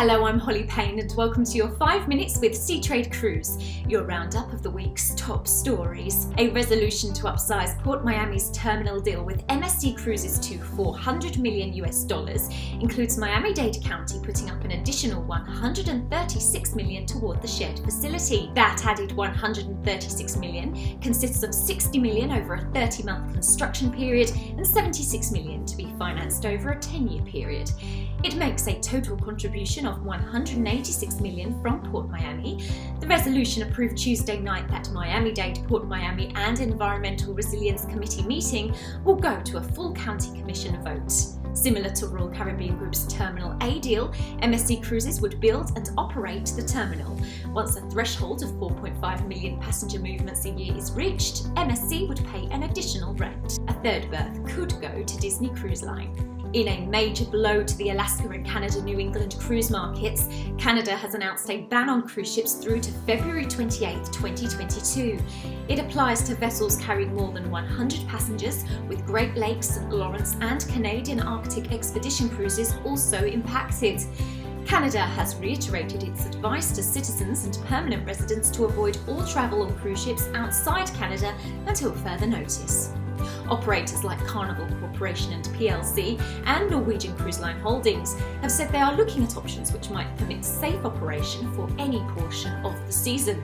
Hello, I'm Holly Payne and welcome to your 5 Minutes with Seatrade Cruise, your roundup of the week's top stories. A resolution to upsize PortMiami's terminal deal with MSC Cruises to $400 million includes Miami-Dade County putting up an additional $136 million toward the shared facility. That added $136 million consists of $60 million over a 30-month construction period and $76 million to be financed over a 10-year period. It makes a total contribution of $186 million from PortMiami. The resolution approved Tuesday night that Miami-Dade, PortMiami and Environmental Resilience Committee meeting will go to a full County Commission vote. Similar to Royal Caribbean Group's Terminal A deal, MSC Cruises would build and operate the terminal. Once a threshold of 4.5 million passenger movements a year is reached, MSC would pay an additional rent. A third berth could go to Disney Cruise Line. In a major blow to the Alaska and Canada New England cruise markets, Canada has announced a ban on cruise ships through to February 28, 2022. It applies to vessels carrying more than 100 passengers, with Great Lakes, St. Lawrence and Canadian Arctic expedition cruises also impacted. Canada has reiterated its advice to citizens and permanent residents to avoid all travel on cruise ships outside Canada until further notice. Operators like Carnival Corporation and PLC and Norwegian Cruise Line Holdings have said they are looking at options which might permit safe operation for any portion of the season.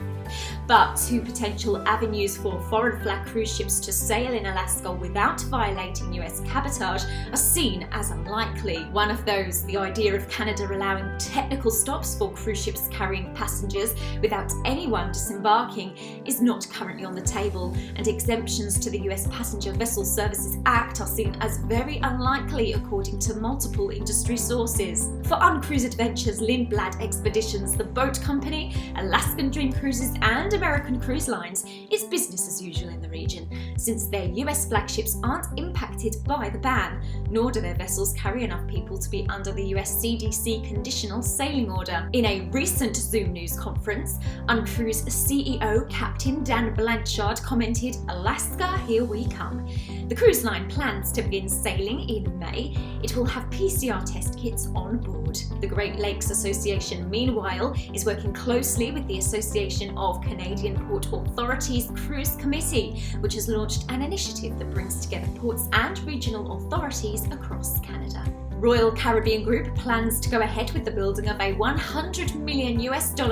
But two potential avenues for foreign flag cruise ships to sail in Alaska without violating US cabotage are seen as unlikely. One of those, the idea of Canada allowing technical stops for cruise ships carrying passengers without anyone disembarking, is not currently on the table, and exemptions to the US Passenger Vessel Services Act are seen as very unlikely according to multiple industry sources. For Uncruise Adventures, Lindblad Expeditions, the boat company, Alaskan Dream Cruises and American Cruise Lines, it's business as usual in the region, since their US flagships aren't impacted by the ban, nor do their vessels carry enough people to be under the US CDC conditional sailing order. In a recent Zoom News conference, Uncruise CEO Captain Dan Blanchard commented, "Alaska, here we come." The cruise line plans to begin sailing in May. It will have PCR test kits on board. The Great Lakes Association, meanwhile, is working closely with the Association of Canadian Port Authorities Cruise Committee, which has launched an initiative that brings together ports and regional authorities across Canada. Royal Caribbean Group plans to go ahead with the building of a $100 million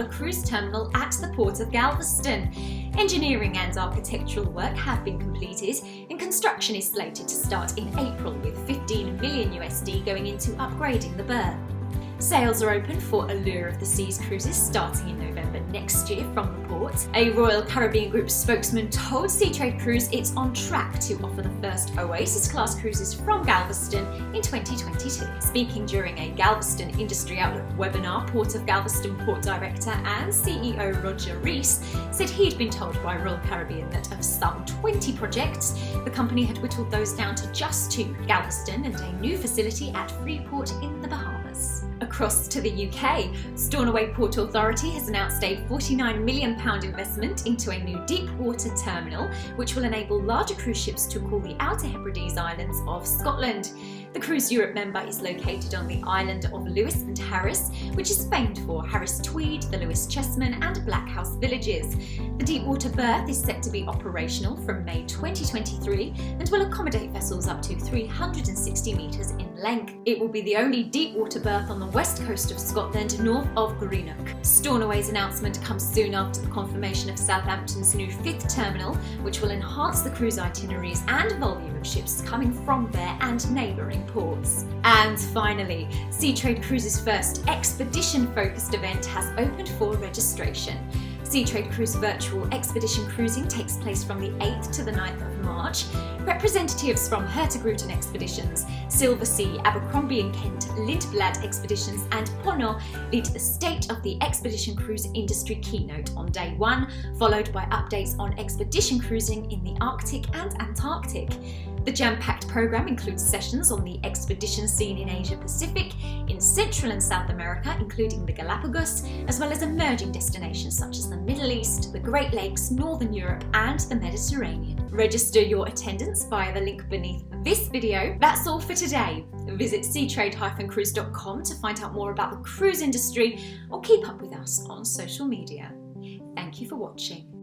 cruise terminal at the port of Galveston. Engineering and architectural work have been completed, and construction is slated to start in April, with $15 million going into upgrading the berth. Sales are open for Allure of the Seas cruises starting in November next year from the port. A Royal Caribbean Group spokesman told Seatrade Cruise it's on track to offer the first Oasis-class cruises from Galveston in 2022. Speaking during a Galveston Industry Outlook webinar, Port of Galveston Port Director and CEO Roger Rees said he'd been told by Royal Caribbean that of some 20 projects, the company had whittled those down to just 2, Galveston and a new facility at Freeport in the Bahamas. Across to the UK, Stornoway Port Authority has announced a £49 million investment into a new deepwater terminal, which will enable larger cruise ships to call the Outer Hebrides Islands of Scotland. The Cruise Europe member is located on the island of Lewis and Harris, which is famed for Harris Tweed, the Lewis Chessman and Black House villages. The deepwater berth is set to be operational from May 2023 and will accommodate vessels up to 360 metres in length. It will be the only deepwater berth on the west coast of Scotland, north of Greenock. Stornoway's announcement comes soon after the confirmation of Southampton's new 5th terminal, which will enhance the cruise itineraries and volume of ships coming from there and neighbouring ports. And finally, Seatrade Cruise's first expedition-focused event has opened for registration. Seatrade Cruise Virtual Expedition Cruising takes place from the 8th to the 9th of March. Representatives from Hurtigruten Expeditions, Silversea, Abercrombie & Kent, Lindblad Expeditions and Pono lead the State of the Expedition Cruise Industry keynote on day 1, followed by updates on expedition cruising in the Arctic and Antarctic. The jam-packed programme includes sessions on the expedition scene in Asia Pacific, in Central and South America, including the Galapagos, as well as emerging destinations such as the Middle East, the Great Lakes, Northern Europe and the Mediterranean. Register your attendance via the link beneath this video. That's all for today. Visit seatrade-cruise.com to find out more about the cruise industry or keep up with us on social media. Thank you for watching.